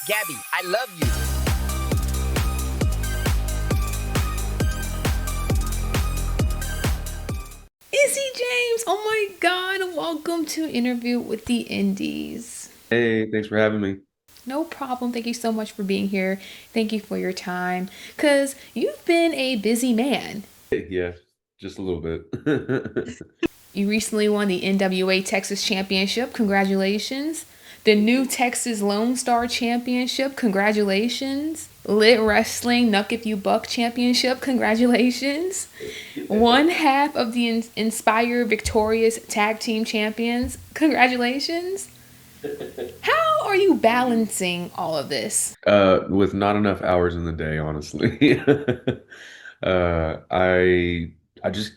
Gabby, I love you. Izzy James, oh my God, welcome to Interview with the Indies. Hey, thanks for having me. No problem. Thank you so much for being here. Thank you for your time. Because you've been a busy man. Yeah, just a little bit. You recently won the NWA Texas Championship. Congratulations. The new Texas Lone Star Championship. Congratulations. Lit Wrestling Nuck If You Buck Championship. Congratulations. Yeah. One half of the Inspire Victorious Tag Team Champions. Congratulations. How are you balancing all of this? With not enough hours in the day, honestly. I just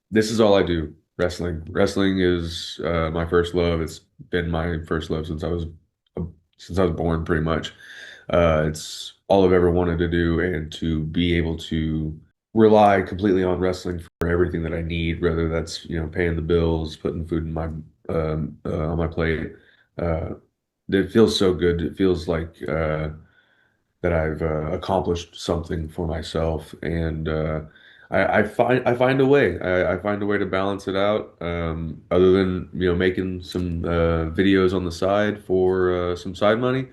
this is all I do. Wrestling. Wrestling is my first love. It's been my first love since I was born, pretty much. It's all I've ever wanted to do, and to be able to rely completely on wrestling for everything that I need, whether that's, paying the bills, putting food in my on my plate. Uh, it feels so good. It feels like that I've accomplished something for myself, and I find a way. I find a way to balance it out. Other than making some videos on the side for some side money,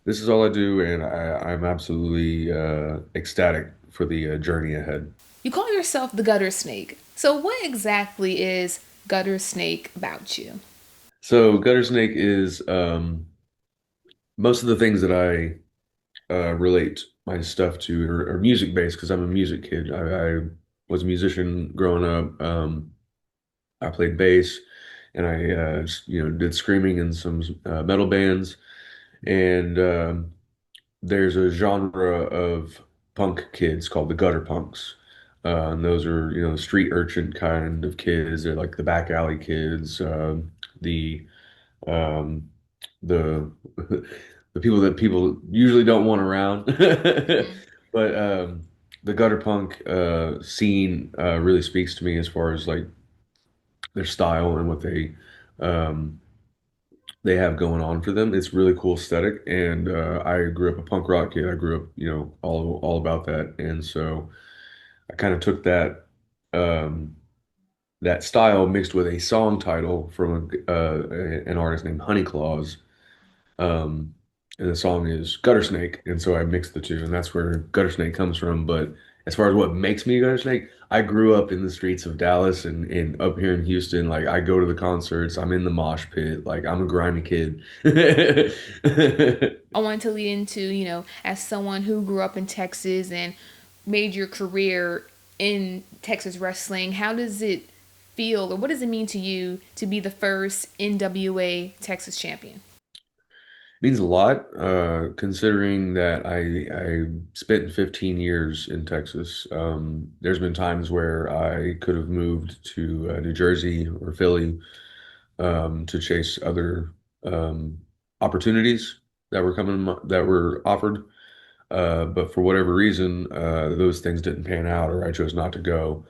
this is all I do, and I'm absolutely ecstatic for the journey ahead. You call yourself the Gutter Snake. So, what exactly is Gutter Snake about you? So Guttersnake is most of the things that I relate my stuff to are music based because I'm a music kid. I was a musician growing up. I played bass, and I did screaming in some metal bands. And there's a genre of punk kids called the gutter punks. And those are, the street urchin kind of kids. They're like the back alley kids, the um, the the people that people usually don't want around. But the gutter punk scene really speaks to me as far as like their style and what um, they have going on for them. It's really cool aesthetic, and I grew up a punk rock kid. I grew up, all about that, and so I kind of took um, that style mixed with a song title from an artist named Honey Claus. Um, and the song is Gutter Snake, and so I mixed the two, and that's where Gutter Snake comes from. But as far as what makes me a Gutter Snake, I grew up in the streets of Dallas and up here in Houston. Like I go to the concerts, I'm in the mosh pit, like I'm a grimy kid. I wanted to lead into, as someone who grew up in Texas and made your career in Texas wrestling, how does it feel or what does it mean to you to be the first NWA Texas champion? Means a lot, considering that I spent 15 years in Texas. There's been times where I could have moved to New Jersey or Philly to chase other um, opportunities that were offered. But for whatever reason, those things didn't pan out, or I chose not to go.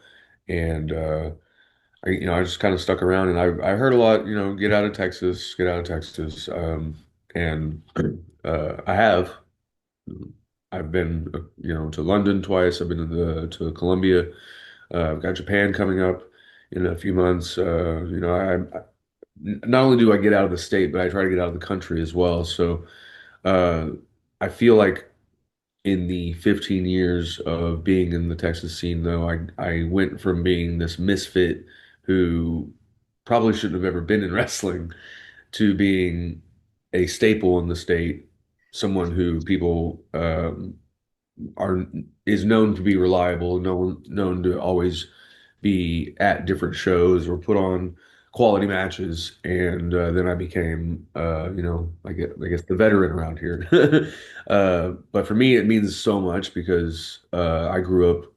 And I just kind of stuck around, and I heard a lot, get out of Texas, get out of Texas. And I have. I've been, to London twice. I've been to Colombia. I've got Japan coming up in a few months. Not only do I get out of the state, but I try to get out of the country as well. So uh, I feel like in the 15 years of being in the Texas scene, though, I went from being this misfit who probably shouldn't have ever been in wrestling to being a staple in the state, someone who people are is known to be reliable, known to always be at different shows or put on quality matches. And then I became, I guess the veteran around here. But for me, it means so much because I grew up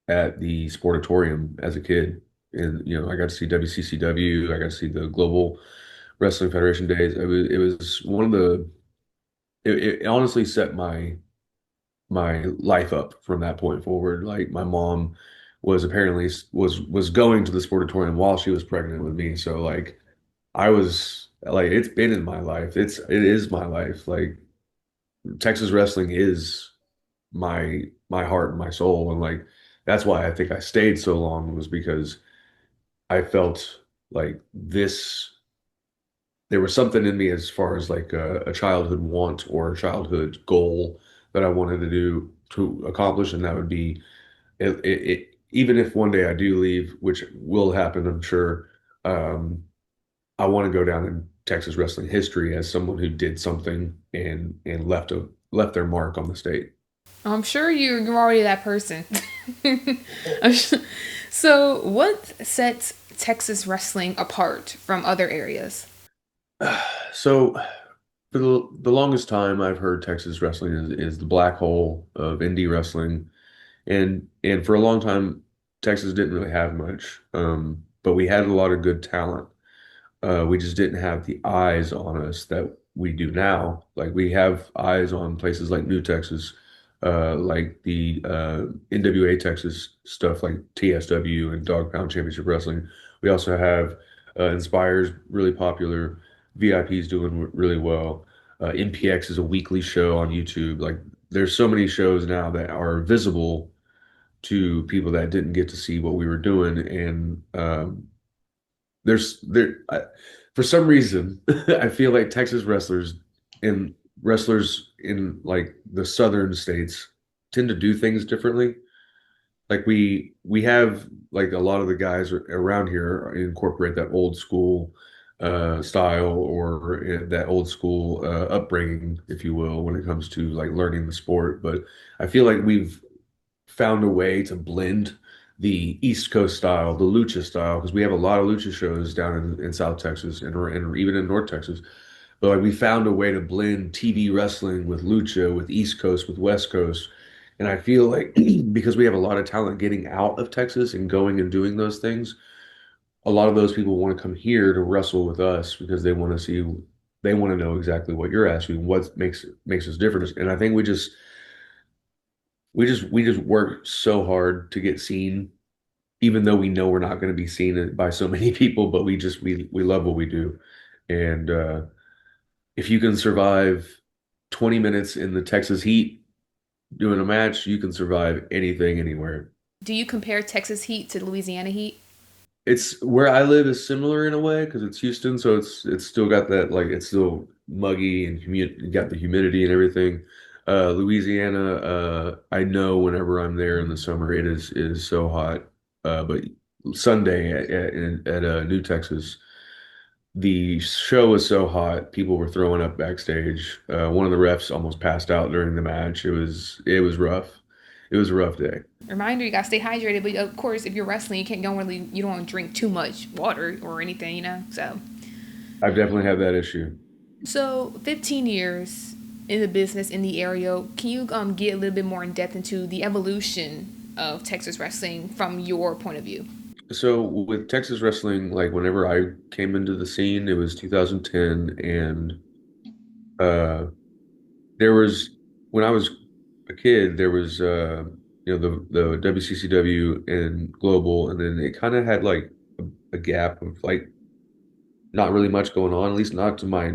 at the Sportatorium as a kid. And I got to see WCCW. I got to see the Global Wrestling Federation days. It was one of the it honestly set my life up from that point forward. Like my mom was apparently was going to the Sportatorium while she was pregnant with me. So like I was like it's been in my life. It is my life. Like Texas wrestling is my heart and my soul, and like that's why I think I stayed so long was because I felt like this there was something in me as far as like a childhood want or a childhood goal that I wanted to do to accomplish, and that would be even if one day I do leave, which will happen, I'm sure. Um, I want to go down in Texas wrestling history as someone who did something and left their mark on the state. I'm sure you're already that person. I'm su- so, what sets Texas wrestling apart from other areas? So for the longest time, I've heard Texas wrestling is the black hole of indie wrestling, and for a long time, Texas didn't really have much, but we had a lot of good talent. We just didn't have the eyes on us that we do now. Like we have eyes on places like New Texas, like the NWA Texas stuff like TSW and Dog Pound Championship Wrestling. We also have Inspire's really popular, VIP's doing really well. MPX is a weekly show on YouTube. Like there's so many shows now that are visible to people that didn't get to see what we were doing, and there's there I, for some reason I feel like Texas wrestlers in like the southern states tend to do things differently. Like we have like a lot of the guys around here incorporate that old school style or that old school upbringing, if you will, when it comes to like learning the sport. But I feel like we've found a way to blend the East Coast style, the lucha style, because we have a lot of lucha shows down in South Texas and even in North Texas. But like we found a way to blend TV wrestling with lucha, with East Coast, with West Coast. And I feel like because we have a lot of talent getting out of Texas and going and doing those things, a lot of those people want to come here to wrestle with us because they want to know exactly what you're asking, what makes us different. And I think we just work so hard to get seen, even though we know we're not going to be seen by so many people, but we love what we do. And if you can survive 20 minutes in the Texas heat doing a match, you can survive anything anywhere. Do you compare Texas heat to Louisiana heat? It's where I live is similar in a way because it's Houston, so it's still got that like it's still muggy and got the humidity and everything. Louisiana, I know whenever I'm there in the summer, it is so hot. But Sunday at New Texas, the show was so hot, people were throwing up backstage. One of the refs almost passed out during the match. It was rough. It was a rough day. Reminder: you gotta stay hydrated. But of course, if you're wrestling, you don't want to drink too much water or anything, I've definitely had that issue. So 15 years in the business in the area. Can you get a little bit more in depth into the evolution of Texas wrestling from your point of view? So with Texas wrestling, like whenever I came into the scene, it was 2010, and uh, there was when I was a kid, there was the WCCW and Global, and then it kind of had like a gap of like not really much going on, at least not to my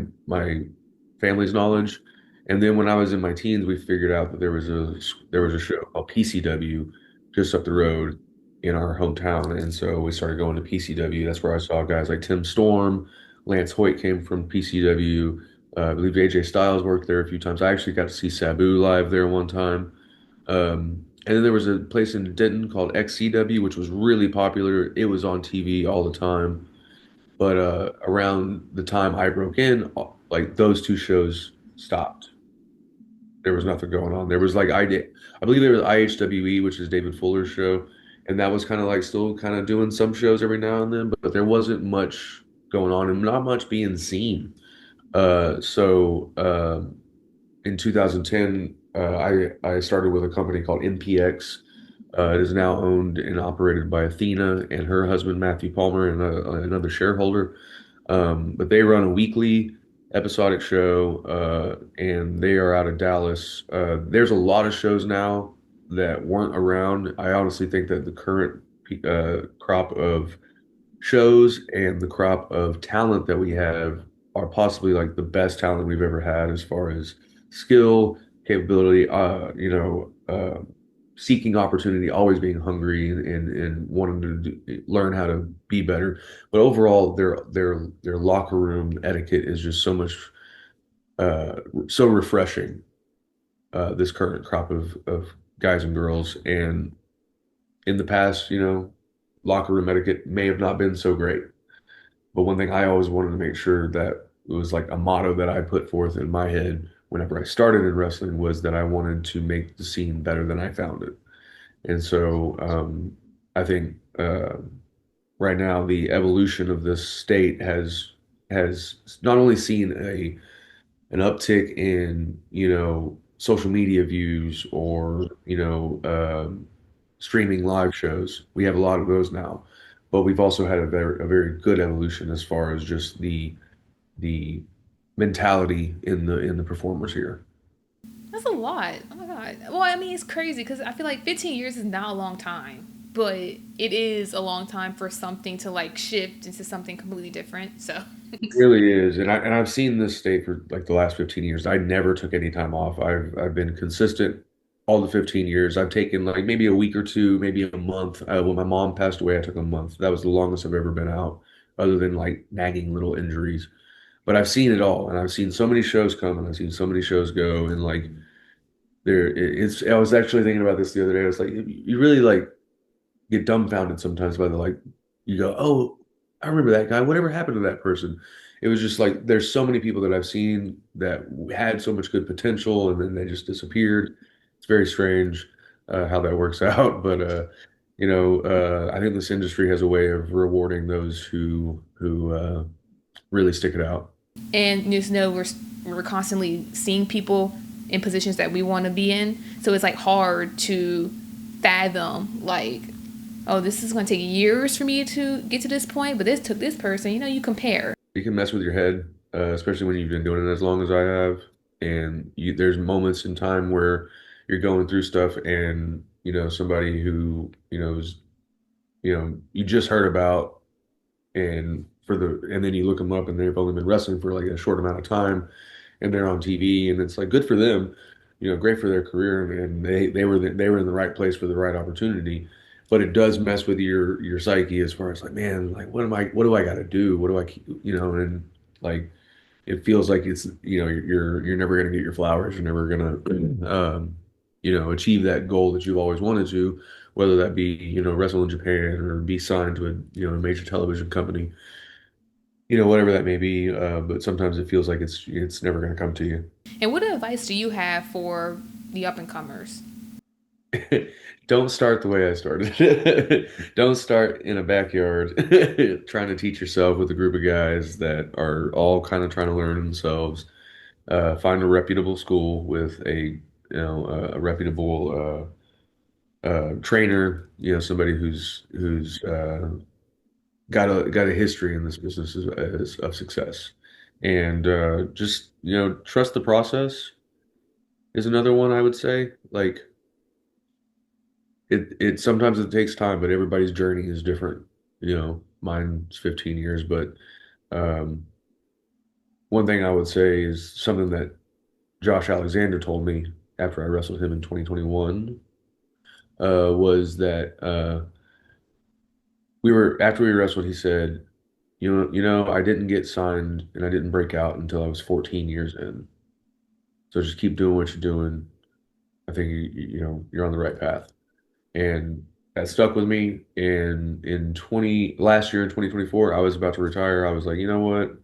family's knowledge. And then when I was in my teens, we figured out that there was a show called PCW just up the road in our hometown, and so we started going to PCW. That's where I saw guys like Tim Storm, Lance Hoyt came from PCW. I believe AJ Styles worked there a few times. I actually got to see Sabu live there one time. And then there was a place in Denton called XCW, which was really popular. It was on TV all the time. But around the time I broke in, like those two shows stopped. There was nothing going on. There was like I believe there was IHWE, which is David Fuller's show, and that was kind of like still kind of doing some shows every now and then, but there wasn't much going on and not much being seen. So in 2010, I started with a company called MPX. It is now owned and operated by Athena and her husband Matthew Palmer and another shareholder. But they run a weekly episodic show, and they are out of Dallas. There's a lot of shows now that weren't around. I honestly think that the current crop of shows and the crop of talent that we have are possibly like the best talent we've ever had as far as skill, capability, seeking opportunity, always being hungry and wanting to learn how to be better. But overall, their locker room etiquette is just uh, so refreshing. This current crop of guys and girls, and in the past, locker room etiquette may have not been so great. But one thing I always wanted to make sure that it was like a motto that I put forth in my head whenever I started in wrestling was that I wanted to make the scene better than I found it. And so I think right now the evolution of this state has not only seen a an uptick in, social media views or, streaming live shows. We have a lot of those now, but we've also had a very good evolution as far as just the mentality in the performers here. That's a lot. Oh my god. Well, I mean, it's crazy because I feel like 15 years is not a long time, but it is a long time for something to like shift into something completely different. So, It really is, and I've seen this state for like the last 15 years. I never took any time off. I've been consistent all the 15 years. I've taken like maybe a week or two, maybe a month. When my mom passed away, I took a month. That was the longest I've ever been out, other than like nagging little injuries. But I've seen it all, and I've seen so many shows come, and I've seen so many shows go, and like it's. I was actually thinking about this the other day. I was like, you really like get dumbfounded sometimes by the like you go, oh, I remember that guy. Whatever happened to that person? It was just like there's so many people that I've seen that had so much good potential and then they just disappeared. It's very strange how that works out, but I think this industry has a way of rewarding those who really stick it out. and just know we're constantly seeing people in positions that we want to be in. So it's like hard to fathom like, oh, this is going to take years for me to get to this point, but this took this person. You know, you compare. You can mess with your head, especially when you've been doing it as long as I have. And there's moments in time where you're going through stuff, and somebody who is you just heard about, and then you look them up, and they've only been wrestling for like a short amount of time, and they're on TV, and it's like good for them, great for their career, and they were in the right place for the right opportunity. But it does mess with your psyche as far as like, man, like what do I got to do? What do I keep, and like it feels like it's you're never gonna get your flowers. You're never gonna achieve that goal that you've always wanted to, whether that be wrestle in Japan or be signed to a major television company, whatever that may be. But sometimes it feels like it's never gonna come to you. And what advice do you have for the up and comers? Don't start the way I started. Don't start in a backyard trying to teach yourself with a group of guys that are all kind of trying to learn themselves. Find a reputable school with a reputable trainer. Somebody who's got a history in this business of success, and just trust the process is another one I would say. Like it sometimes it takes time, but everybody's journey is different. Mine's 15 years, but um, one thing I would say is something that Josh Alexander told me after I wrestled him in 2021 was that we were after we wrestled. He said, I didn't get signed and I didn't break out until I was 14 years in. So just keep doing what you're doing. I think you're on the right path." And that stuck with me. And in 20 last year in 2024, I was about to retire. I was like, you know what?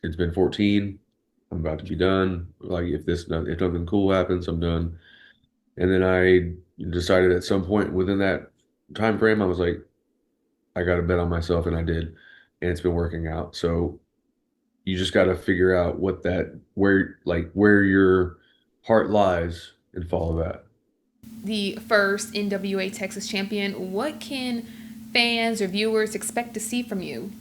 It's been 14. I'm about to be done. Like if nothing cool happens, I'm done. And then I decided at some point within that time frame, I was like, I got to bet on myself, and I did, and it's been working out. So you just got to figure out where your heart lies and follow that. The first NWA Texas champion, what can fans or viewers expect to see from you?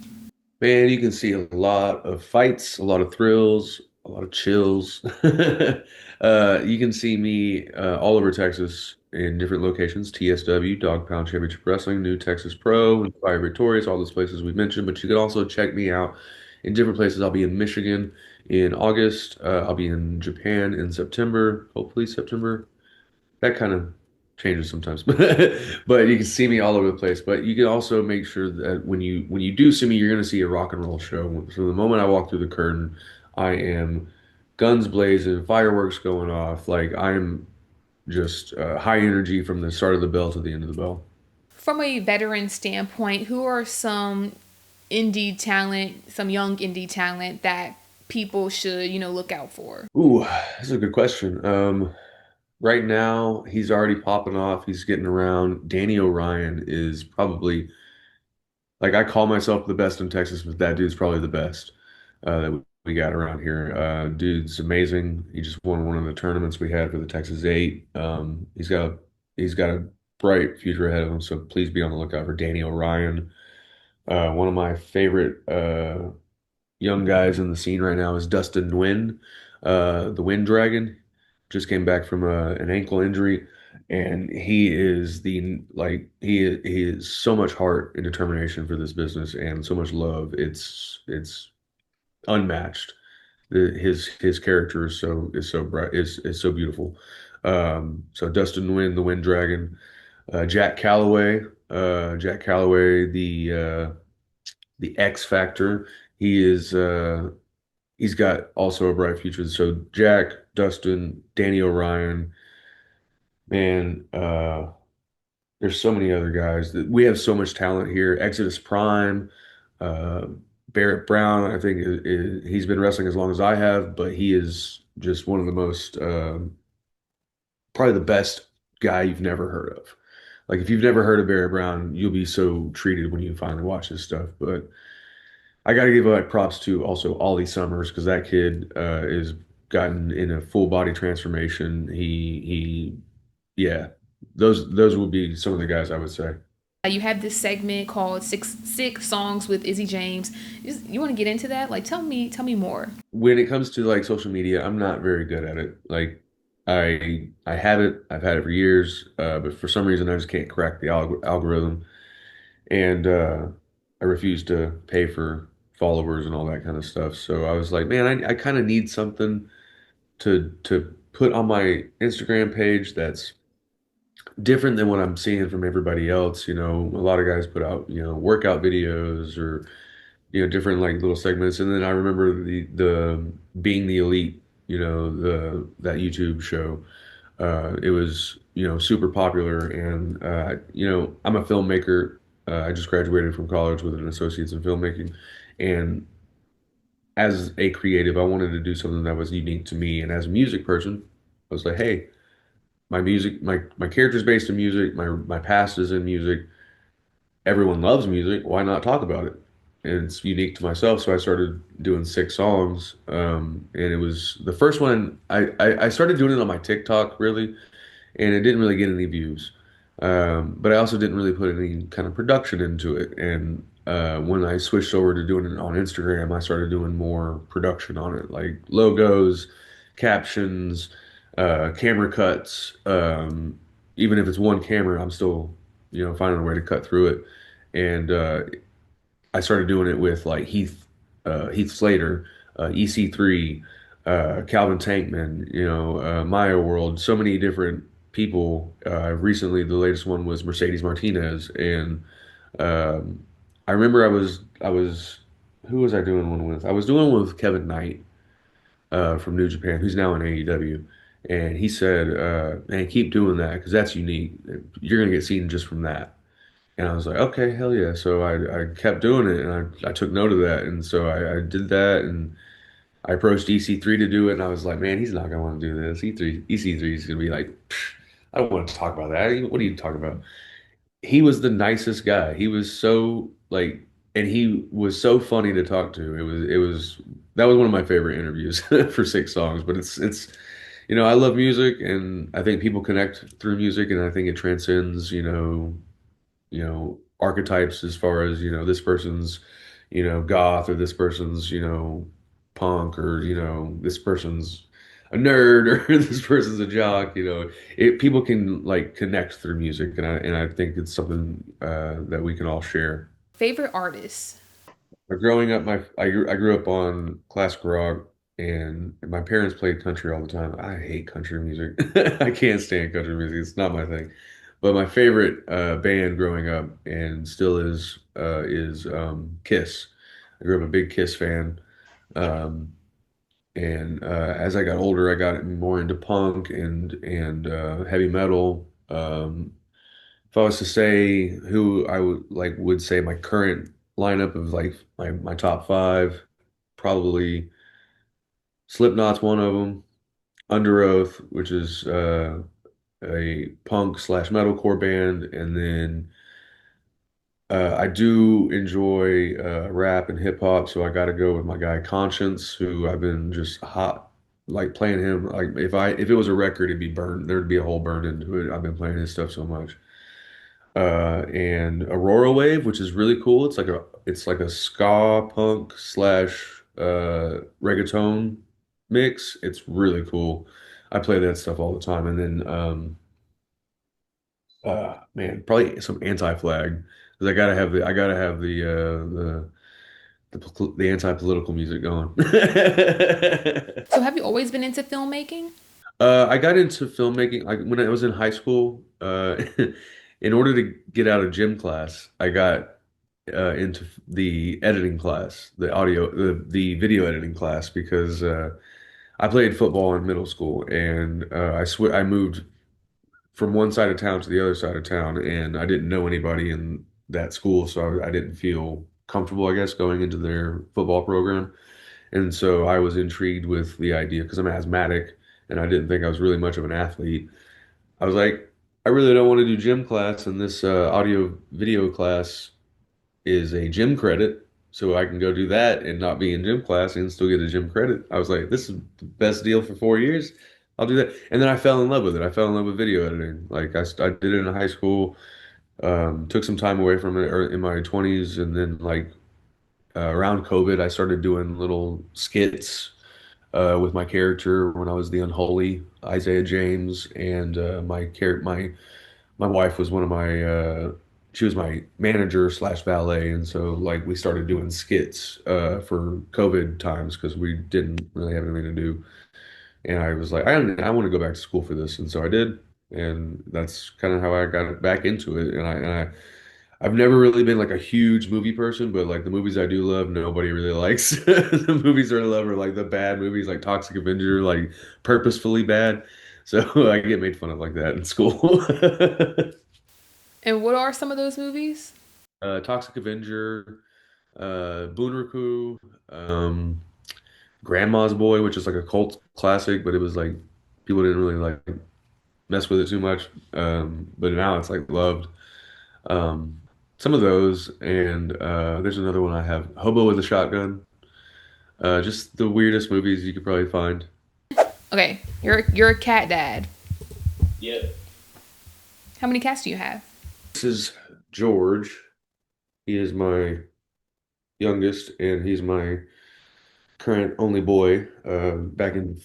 Man, you can see a lot of fights, a lot of thrills, a lot of chills. You can see me all over Texas in different locations: TSW, Dog Pound Championship Wrestling, New Texas Pro, Inspire Victorious, all those places we mentioned. But you can also check me out in different places. I'll be in Michigan in August. I'll be in Japan in September, hopefully September. That kind of changes sometimes, but you can see me all over the place. But you can also make sure that when you do see me, you're going to see a rock and roll show. So the moment I walk through the curtain, I am guns blazing, fireworks going off. Like I'm just high energy from the start of the bell to the end of the bell. From a veteran standpoint, who are some indie talent, some young indie talent that people should, look out for? Ooh, that's a good question. Right now, he's already popping off. He's getting around. Danny O'Ryan is probably like I call myself the best in Texas, but that dude's probably the best that we got around here. Dude's amazing. He just won one of the tournaments we had for the Texas Eight. He's got a bright future ahead of him. So please be on the lookout for Danny O'Ryan. One of my favorite young guys in the scene right now is Dustin Nguyen, the Wind Dragon. Just came back from an ankle injury, and he is the like he is so much heart and determination for this business and so much love. It's unmatched. His character is so bright is so beautiful. So Dustin Nguyen, the Wind Dragon, Jack Calloway, the X Factor. He is he's got also a bright future. So Jack, Dustin, Danny O'Ryan, man, there's so many other guys that we have so much talent here. Exodus Prime, uh, Barrett Brown, I think he's been wrestling as long as I have, but he is just one of the most probably the best guy you've never heard of. Like if you've never heard of Barrett Brown, you'll be so treated when you finally watch his stuff. But I got to give like props to also Ollie Summers because that kid is gotten in a full body transformation. Yeah, those would be some of the guys I would say. You have this segment called Six Songs with Izzy James. You want to get into that? Like, tell me more. When it comes to like social media, I'm not very good at it. Like I have it, I've had it for years, but for some reason I just can't crack the algorithm, and I refuse to pay for followers and all that kind of stuff. So I was like, man, I kind of need something to put on my Instagram page that's different than what I'm seeing from everybody else. You know, a lot of guys put out, workout videos or, different like little segments. And then I remember the Being the Elite, that YouTube show. It was, super popular. And, I'm a filmmaker. I just graduated from college with an associate's in filmmaking. And as a creative, I wanted to do something that was unique to me. And as a music person, I was like, hey, my character's based in music, my past is in music. Everyone loves music. Why not talk about it? And it's unique to myself. So I started doing 6 songs. And it was the first one I started doing it on my TikTok really, and it didn't really get any views. But I also didn't really put any kind of production into it. And when I switched over to doing it on Instagram, I started doing more production on it, like logos, captions, camera cuts. Even if it's one camera, I'm still, finding a way to cut through it. And I started doing it with like Heath Slater, EC3, Calvin Tankman, Maya World, so many different people. Recently, the latest one was Mercedes Martinez, and um, I remember I was who was I doing one with? I was doing one with Kevin Knight from New Japan, who's now in AEW. And he said, "Man, keep doing that because that's unique. You're gonna get seen just from that." And I was like, okay, hell yeah. So I kept doing it and I took note of that. And so I did that and I approached EC3 to do it. And I was like, man, he's not going to want to do this. EC3 is going to be like, "Psh, I don't want to talk about that. What are you talking about?" He was the nicest guy. He was so like, and he was so funny to talk to. That was one of my favorite interviews for 6 songs. But I love music and I think people connect through music and I think it transcends, archetypes as far as, this person's, goth or this person's, punk or, this person's a nerd or this person's a jock, people can like connect through music and I think it's something that we can all share. Favorite artist? But growing up, I grew up on classic rock. and my parents played country all the time. I hate country music. I can't stand country music. It's not my thing. But my favorite band growing up and still is Kiss. I grew up a big Kiss fan. Um, and as I got older, I got more into punk and heavy metal. If I was to say who I would say my current lineup of like my top five, probably Slipknot's one of them. Under Oath, which is a punk slash metalcore band, and then I do enjoy rap and hip hop, so I got to go with my guy Conscience, who I've been just hot like playing him. Like if it was a record, it'd be burned. There'd be a hole burned into it. I've been playing his stuff so much. And Aurora Wave, which is really cool. It's like a ska punk slash reggaeton mix. It's really cool. I play that stuff all the time. And then man, probably some Anti-Flag because I gotta have the anti-political music going. So have you always been into filmmaking? I got into filmmaking like when I was in high school. In order to get out of gym class, I got into the editing class, the video editing class because I played football in middle school and I moved from one side of town to the other side of town, and I didn't know anybody in that school, so I didn't feel comfortable, I guess, going into their football program. And so I was intrigued with the idea because I'm asthmatic and I didn't think I was really much of an athlete. I was like, I really don't want to do gym class, and this audio video class is a gym credit, so I can go do that and not be in gym class and still get a gym credit. I was like, this is the best deal for 4 years. I'll do that. And then I fell in love with it. I fell in love with video editing. Like I did it in high school, took some time away from it in my 20s, and then like around COVID, I started doing little skits with my character when I was the unholy Isaiah James, and my wife was one of my she was my manager slash valet, and so like we started doing skits for COVID times because we didn't really have anything to do. And I was like, I want to go back to school for this, and so I did, and that's kind of how I got back into it. I've never really been like a huge movie person, but like the movies I do love, nobody really likes. The movies I love are like the bad movies, like Toxic Avenger, like purposefully bad. So I get made fun of like that in school. And what are some of those movies? Toxic Avenger, Bunraku, um, Grandma's Boy, which is like a cult classic, but it was like people didn't really like mess with it too much. But now it's like loved. Um, some of those, and there's another one I have, Hobo with a Shotgun. Just the weirdest movies you could probably find. Okay, you're a cat dad. Yep. How many cats do you have? This is George. He is my youngest, and he's my current only boy. Back in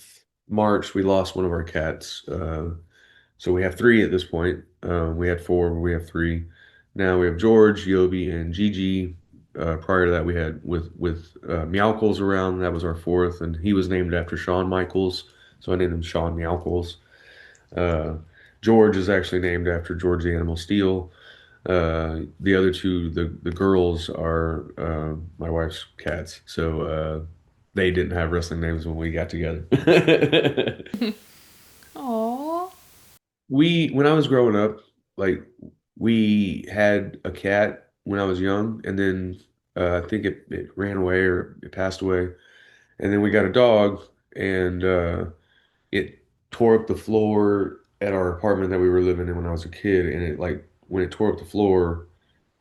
March, we lost one of our cats. So we have three at this point. We had four, but we have three. Now we have George, Yobi, and Gigi. Prior to that, we had with Meowkles around. That was our fourth, and he was named after Shawn Michaels, so I named him Shawn Meowkles. Uh, George is actually named after George the Animal Steel. The other two, the girls are my wife's cats, so they didn't have wrestling names when we got together. Oh, When I was growing up, like we had a cat when I was young, and then I think it ran away or it passed away, and then we got a dog, and it tore up the floor at our apartment that we were living in when I was a kid, and it like when it tore up the floor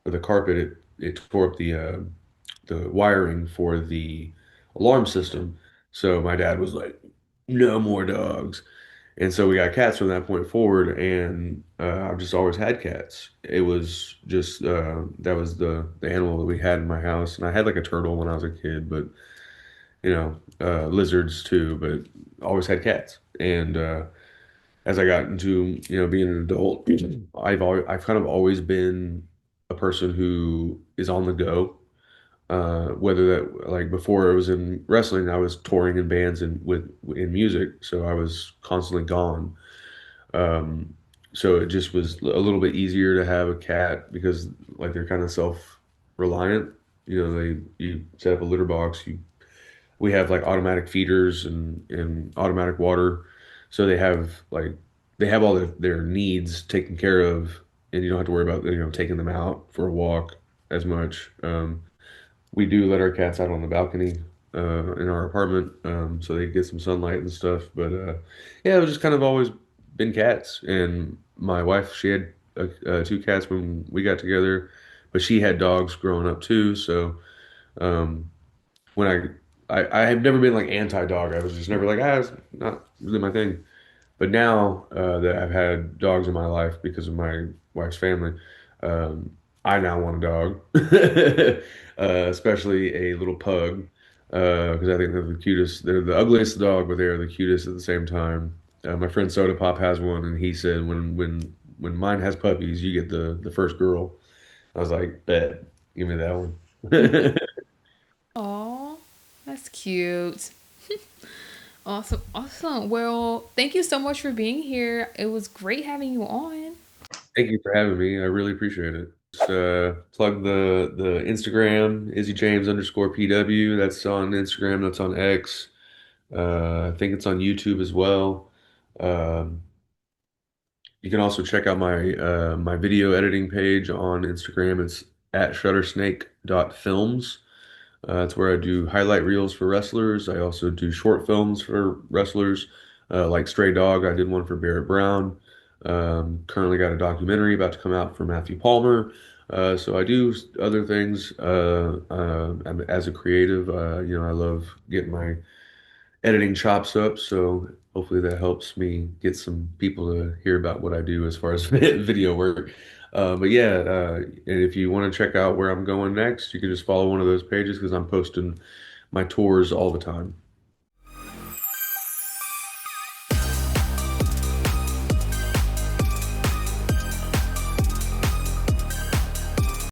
or the carpet, it tore up the wiring for the alarm system. So my dad was like, "No more dogs." And so we got cats from that point forward, and I've just always had cats. It was just that was the animal that we had in my house, and I had like a turtle when I was a kid, but lizards too, but always had cats. And as I got into being an adult, I've kind of always been a person who is on the go. Whether that like before I was in wrestling, I was touring in bands and with in music, so I was constantly gone. Um, so it just was a little bit easier to have a cat because like they're kind of self-reliant. You know, you set up a litter box, we have like automatic feeders and automatic water, so they have all their needs taken care of, and you don't have to worry about taking them out for a walk as much. We do let our cats out on the balcony in our apartment, so they get some sunlight and stuff. But yeah, it was just kind of always been cats. And my wife, she had two cats when we got together, but she had dogs growing up too. So um, when I have never been like anti-dog. I was just never like, it's not really my thing. But now that I've had dogs in my life because of my wife's family, um, I now want a dog, especially a little pug, because I think they're the cutest. They're the ugliest dog, but they're the cutest at the same time. My friend Soda Pop has one, and he said when mine has puppies, you get the first girl. I was like, bet, give me that one. Aw, that's cute. Awesome, awesome. Well, thank you so much for being here. It was great having you on. Thank you for having me. I really appreciate it. Just, plug the Instagram, Izzy James underscore PW. That's on Instagram. That's on X. I think it's on YouTube as well. Um, you can also check out my video editing page on Instagram. It's at shuttersnake.films. It's where I do highlight reels for wrestlers. I also do short films for wrestlers, like Stray Dog. I did one for Barrett Brown. Currently got a documentary about to come out for Matthew Palmer. So I do other things as a creative. I love getting my editing chops up. So hopefully that helps me get some people to hear about what I do as far as video work. But yeah, and if you want to check out where I'm going next, you can just follow one of those pages because I'm posting my tours all the time.